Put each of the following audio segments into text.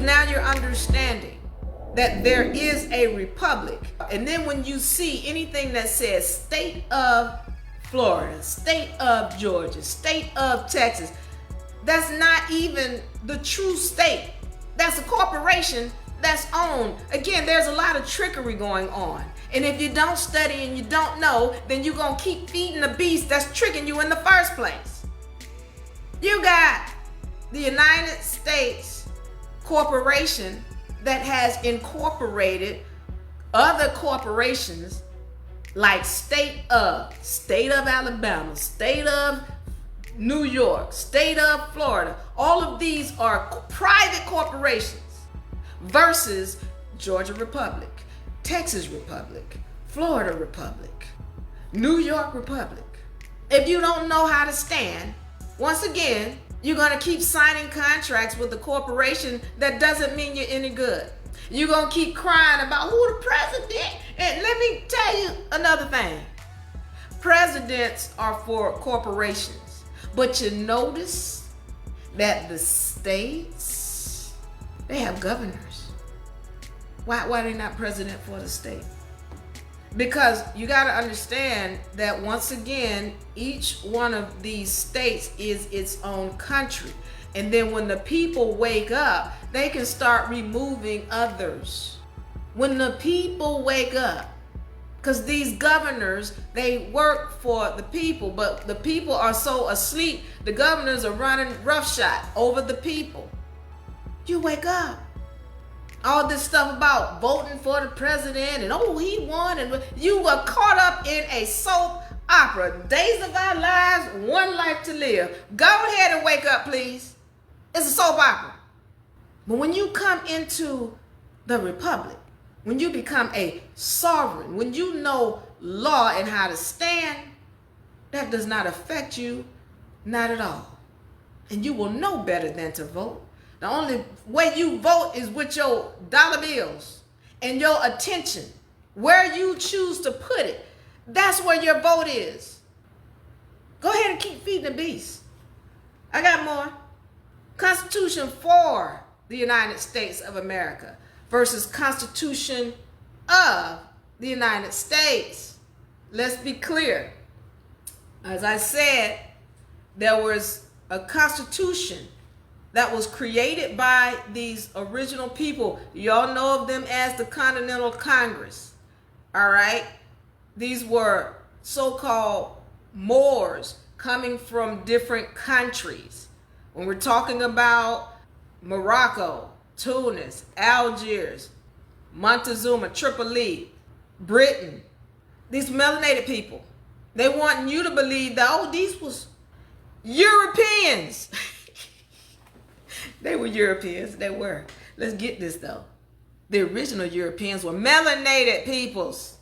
now you're understanding that there is a republic. And then when you see anything that says state of Florida, state of Georgia, state of Texas, that's not even the true state. That's a corporation that's owned. Again, there's a lot of trickery going on. And if you don't study and you don't know, then you're going to keep feeding the beast that's tricking you in the first place. You got the United States corporation that has incorporated other corporations like state of Alabama, state of New York, state of Florida. All of these are private corporations versus Georgia Republic, Texas Republic, Florida Republic, New York Republic. If you don't know how to stand, once again, you're going to keep signing contracts with the corporation that doesn't mean you're any good. You're going to keep crying about who the president. And let me tell you another thing. Presidents are for corporations. But you notice that the states, they have governors. Why are they not president for the state? Because you got to understand that once again, each one of these states is its own country. And then when the people wake up, they can start removing others. When the people wake up, because these governors, they work for the people, but the people are so asleep, the governors are running roughshod over the people. You wake up. All this stuff about voting for the president and oh, he won, and you were caught up in a soap opera. Days of our lives, one life to live. Go ahead and wake up, please. It's a soap opera. But when you come into the republic, when you become a sovereign, when you know law and how to stand, that does not affect you, not at all. And you will know better than to vote. The only way you vote is with your dollar bills and your attention. Where you choose to put it, that's where your vote is. Go ahead and keep feeding the beast. I got more. Constitution for the United States of America versus Constitution of the United States. Let's be clear. As I said, there was a constitution that was created by these original people. Y'all know of them as the Continental Congress. All right? These were so-called Moors coming from different countries. When we're talking about Morocco, Tunis, Algiers, Montezuma, Tripoli, Britain, these melanated people, they want you to believe that, oh, these was Europeans. They were Europeans. They were. Let's get this, though. The original Europeans were melanated peoples.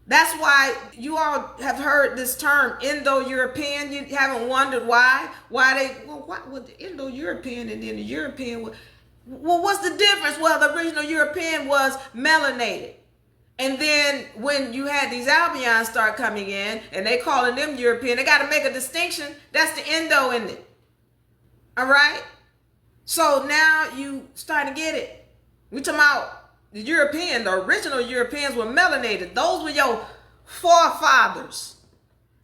That's why you all have heard this term Indo-European. You haven't wondered why would the Indo-European and then the European? Well, what's the difference? Well, the original European was melanated. And then when you had these Albions start coming in and they calling them European, they got to make a distinction. That's the Indo in it. All right? So now you starting to get it. We talking about the European, the original Europeans were melanated. Those were your forefathers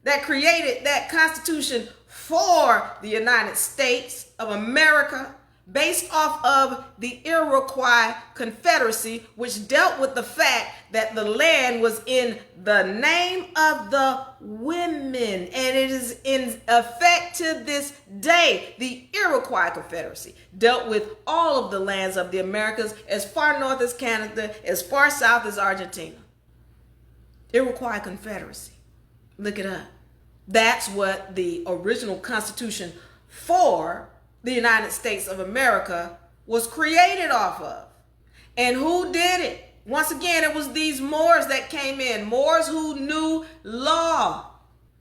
that created that Constitution for the United States of America based off of the Iroquois Confederacy, which dealt with the fact that the land was in the name of the women, and it is in effect to this day. The Iroquois Confederacy dealt with all of the lands of the Americas, as far north as Canada, as far south as Argentina. Iroquois Confederacy. Look it up. That's what the original Constitution for the United States of America was created off of. And who did it? Once again, it was these Moors that came in. Moors who knew law.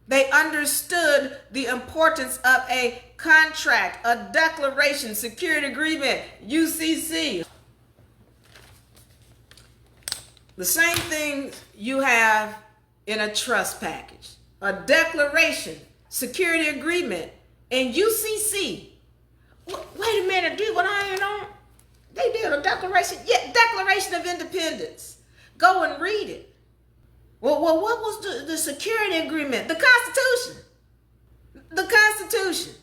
They understood the importance of a contract, a declaration, security agreement, UCC. The same thing you have in a trust package. A declaration, security agreement, and UCC. Wait a minute, dude, what I ain't on? They did a declaration. Yeah, Declaration of Independence. Go and read it. Well, what was the security agreement? The Constitution. The Constitution.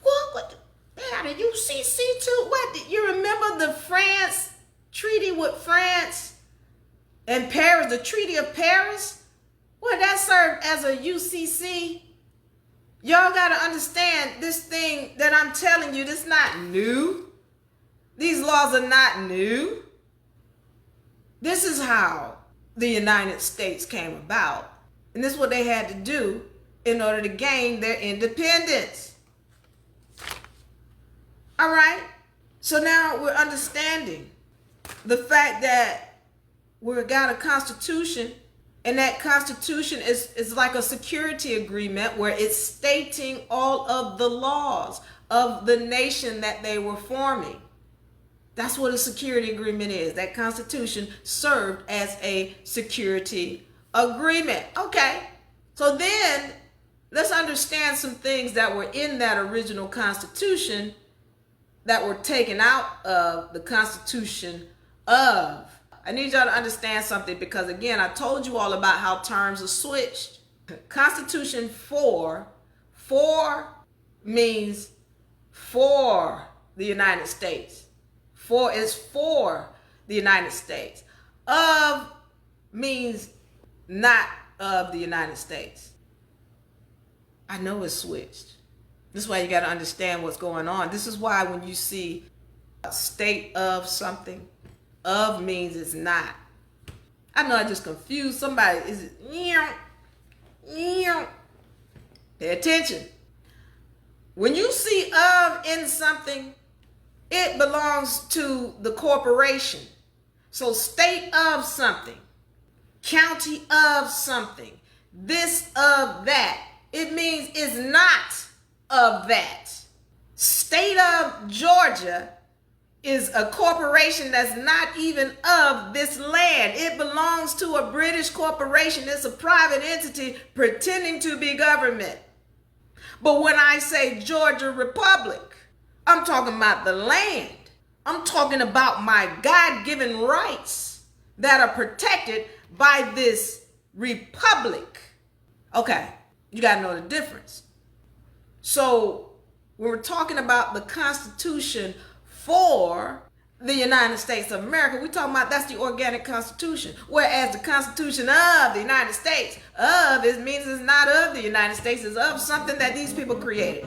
What? They had a UCC too. What? You remember the France treaty with France and Paris, the Treaty of Paris? Well, that served as a UCC. Y'all got to understand this thing that I'm telling you, this not new. These laws are not new. This is how the United States came about. And this is what they had to do in order to gain their independence. All right? So now we're understanding the fact that we've got a constitution, and that constitution is like a security agreement where it's stating all of the laws of the nation that they were forming. That's what a security agreement is. That constitution served as a security agreement. Okay, so then let's understand some things that were in that original constitution that were taken out of the Constitution of. I need y'all to understand something, because again, I told you all about how terms are switched. Constitution for means for the United States. For is for the United States. Of means not of the United States. I know it's switched. This is why you got to understand what's going on. This is why when you see a state of something, of means it's not. I know I just confused somebody. Is it? Pay attention. When you see of in something, it belongs to the corporation. So state of something, county of something, this of that. It means it's not of that. State of Georgia is a corporation that's not even of this land. It belongs to a British corporation. It's a private entity pretending to be government. But when I say Georgia Republic, I'm talking about the land. I'm talking about my God-given rights that are protected by this republic. Okay, you got to know the difference. So when we're talking about the Constitution for the United States of America, we're talking about that's the organic Constitution. Whereas the Constitution of the United States, of, it means it's not of the United States, it's of something that these people created.